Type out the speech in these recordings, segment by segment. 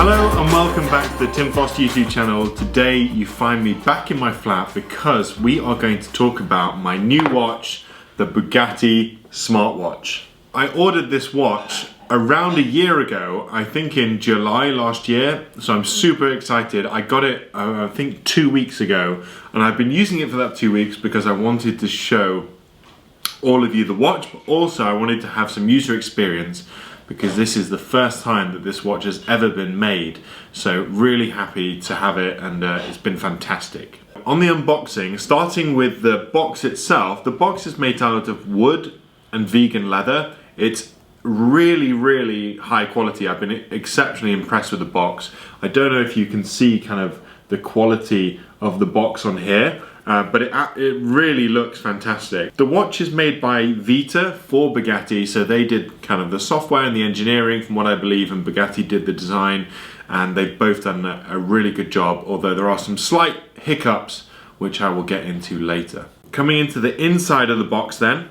Hello and welcome back to the Tim Foster YouTube channel. Today you find me back in my flat because we are going to talk about my new watch, the Bugatti smartwatch. I ordered this watch around a year ago, I think in July last year, so I'm super excited. I got it I think 2 weeks ago, and I've been using it for that 2 weeks because I wanted to show all of you the watch, but also I wanted to have some user experience because this is the first time that this watch has ever been made. So really happy to have it, and it's been fantastic. On the unboxing, starting with the box itself, the box is made out of wood and vegan leather. It's really high quality. I've been exceptionally impressed with the box. I don't know if you can see kind of the quality of the box on here, but it really looks fantastic. The watch is made by Vita for Bugatti, so they did kind of the software and the engineering from what I believe, and Bugatti did the design, and they've both done a really good job, although there are some slight hiccups which I will get into later. Coming into the inside of the box then,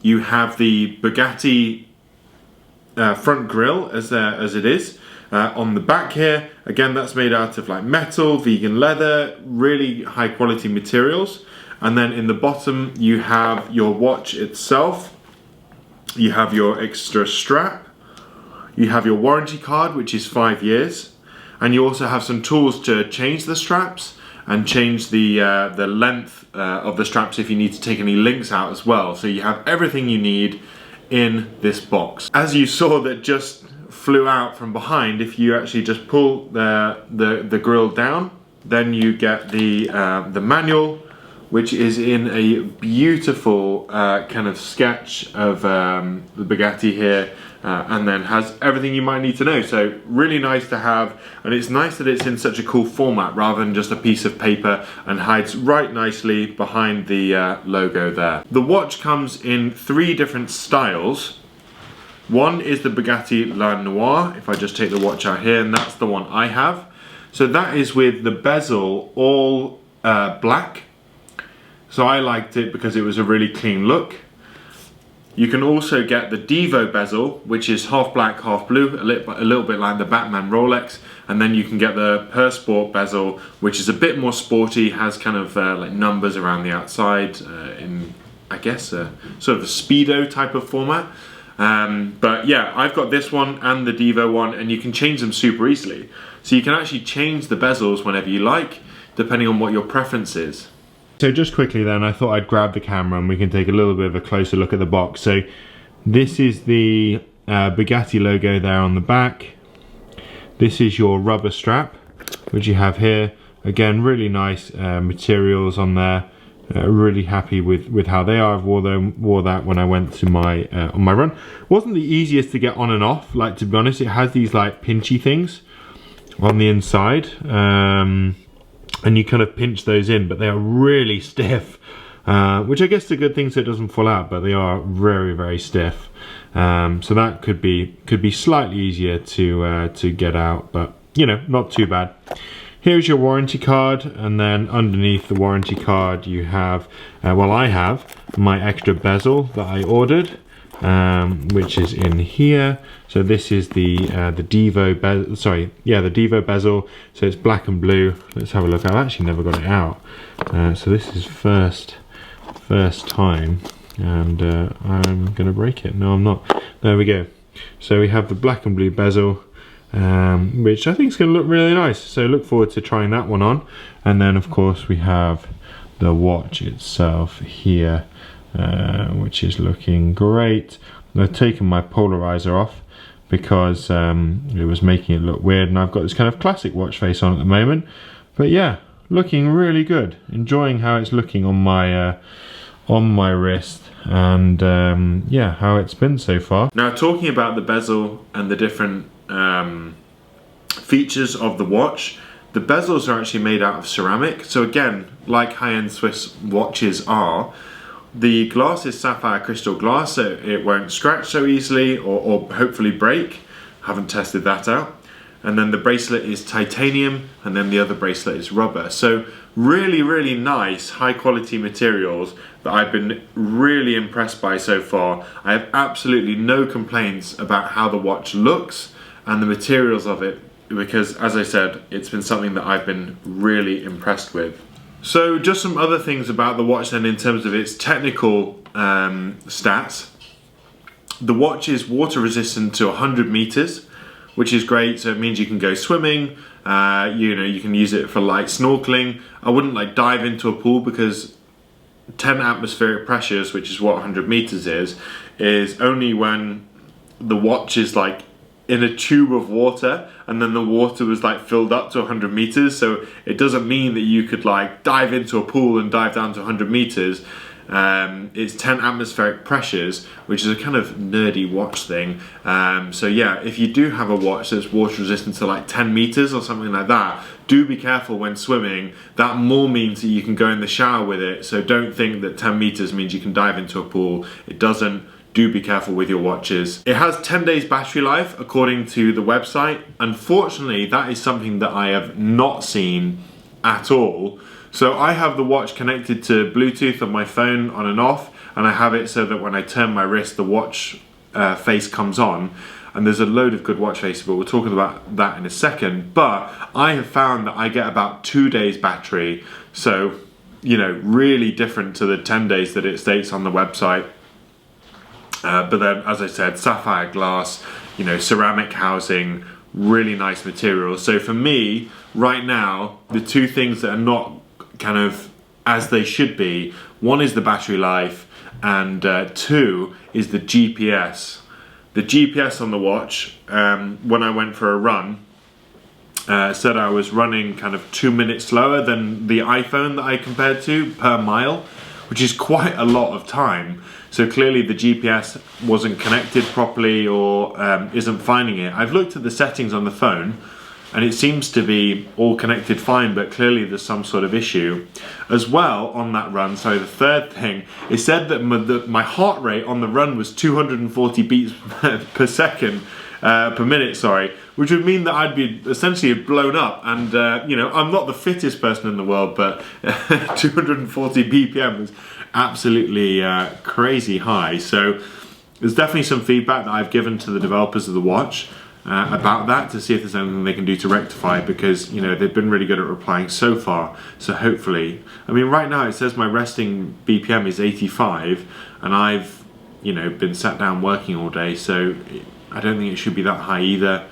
you have the Bugatti front grille as it is. On the back here, again, that's made out of like metal, vegan leather, really high quality materials. And then in the bottom, you have your watch itself. You have your extra strap. You have your warranty card, which is 5 years. And you also have some tools to change the straps and change the length of the straps if you need to take any links out as well. So you have everything you need in this box. As you saw that just flew out from behind, if you actually just pull the grille down, then you get the manual, which is in a beautiful kind of sketch of the Bugatti here, and then has everything you might need to know. So really nice to have, and it's nice that it's in such a cool format rather than just a piece of paper, and hides right nicely behind the logo there. The watch comes in 3 different styles. One is the Bugatti La Noir, if I just take the watch out here, and that's the one I have. So that is with the bezel all black. So I liked it because it was a really clean look. You can also get the Devo bezel, which is half black, half blue, a little bit like the Batman Rolex. And then you can get the Per Sport bezel, which is a bit more sporty, has kind of like numbers around the outside in, I guess, sort of a Speedo type of format. But yeah, I've got this one and the Devo one, and you can change them super easily. So you can actually change the bezels whenever you like, depending on what your preference is. So just quickly then, I thought I'd grab the camera and we can take a little bit of a closer look at the box. So this is the Bugatti logo there on the back. This is your rubber strap, which you have here. Again, really nice materials on there. Really happy with how they are. I wore that when I went to my on my run. Wasn't the easiest to get on and off, like, to be honest. It has these like pinchy things on the inside, and you kind of pinch those in, but they are really stiff, which I guess is a good thing so it doesn't fall out, but they are very stiff. So that could be slightly easier to get out, but you know, not too bad. Here's your warranty card, and then underneath the warranty card you have, well, I have my extra bezel that I ordered, which is in here. So this is the Devo bezel, sorry, yeah, the Devo bezel. So it's black and blue. Let's have a look. I've actually never got it out. So this is first time, and I'm gonna break it. No, I'm not. There we go. So we have the black and blue bezel, which I think is going to look really nice, so look forward to trying that one on. And then of course we have the watch itself here, which is looking great. I've taken my polarizer off because it was making it look weird, and I've got this kind of classic watch face on at the moment. But yeah, looking really good. Enjoying how it's looking on my wrist, and yeah, how it's been so far. Now, talking about the bezel and the different features of the watch, the bezels are actually made out of ceramic. So again, like high-end Swiss watches are, the glass is sapphire crystal glass, so it won't scratch so easily or hopefully break. Haven't tested that out. And then the bracelet is titanium, and then the other bracelet is rubber. So really nice high quality materials that I've been really impressed by so far. I have absolutely no complaints about how the watch looks, and the materials of it because, as I said, it's been something that I've been really impressed with. So just some other things about the watch then in terms of its technical stats. The watch is water resistant to 100 meters, which is great. So it means you can go swimming, you can use it for light snorkeling. I wouldn't like dive into a pool because 10 atmospheric pressures, which is what 100 meters is only when the watch is like in a tube of water and then the water was like filled up to 100 meters. So it doesn't mean that you could like dive into a pool and dive down to 100 meters. It's 10 atmospheric pressures, which is a kind of nerdy watch thing. So yeah, if you do have a watch that's water resistant to like 10 meters or something like that, do be careful when swimming. That more means that you can go in the shower with it. So don't think that 10 meters means you can dive into a pool. It doesn't. Do be careful with your watches. It has 10 days battery life according to the website. Unfortunately, that is something that I have not seen at all. So I have the watch connected to Bluetooth on my phone on and off, and I have it so that when I turn my wrist, the watch face comes on. And there's a load of good watch faces, but we'll talk about that in a second. But I have found that I get about 2 days battery. So, you know, really different to the 10 days that it states on the website. But then, as I said, sapphire glass, you know, ceramic housing, really nice material. So for me, right now, the two things that are not kind of as they should be, one is the battery life, and two is the GPS. The GPS on the watch, when I went for a run, said I was running kind of 2 minutes slower than the iPhone that I compared to per mile, which is quite a lot of time. So clearly the GPS wasn't connected properly or isn't finding it. I've looked at the settings on the phone and it seems to be all connected fine, but clearly there's some sort of issue. As well, on that run, so the third thing, it said that my heart rate on the run was 240 beats per second, per minute, sorry, which would mean that I'd be essentially blown up. And you know, I'm not the fittest person in the world, but 240 BPM was absolutely crazy high. So there's definitely some feedback that I've given to the developers of the watch about that, to see if there's anything they can do to rectify, because you know they've been really good at replying so far. So hopefully, I mean, right now it says my resting BPM is 85, and I've, you know, been sat down working all day, so I don't think it should be that high either.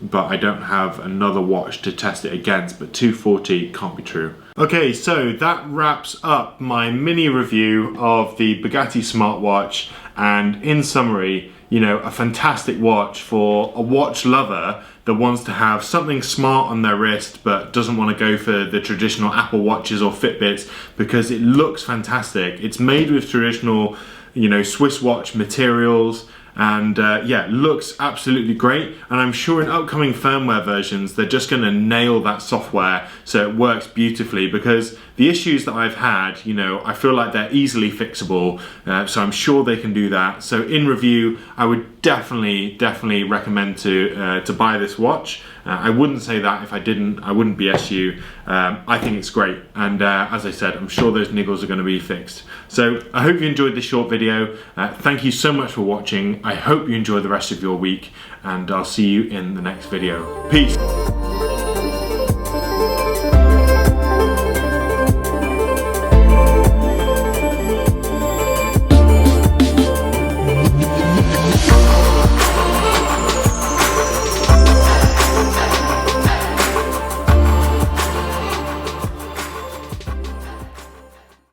But I don't have another watch to test it against, but 240 can't be true. Okay, so that wraps up my mini review of the Bugatti smartwatch, and in summary, you know, a fantastic watch for a watch lover that wants to have something smart on their wrist but doesn't want to go for the traditional Apple Watches or Fitbits, because it looks fantastic. It's made with traditional, you know, Swiss watch materials, and yeah, looks absolutely great. And I'm sure in upcoming firmware versions they're just going to nail that software so it works beautifully, because the issues that I've had, you know, I feel like they're easily fixable, so I'm sure they can do that. So in review, I would definitely recommend to buy this watch. I wouldn't say that if I didn't. I wouldn't BS you. I think it's great, and as I said, I'm sure those niggles are going to be fixed. So I hope you enjoyed this short video. Thank you so much for watching. I hope you enjoy the rest of your week, and I'll see you in the next video. Peace.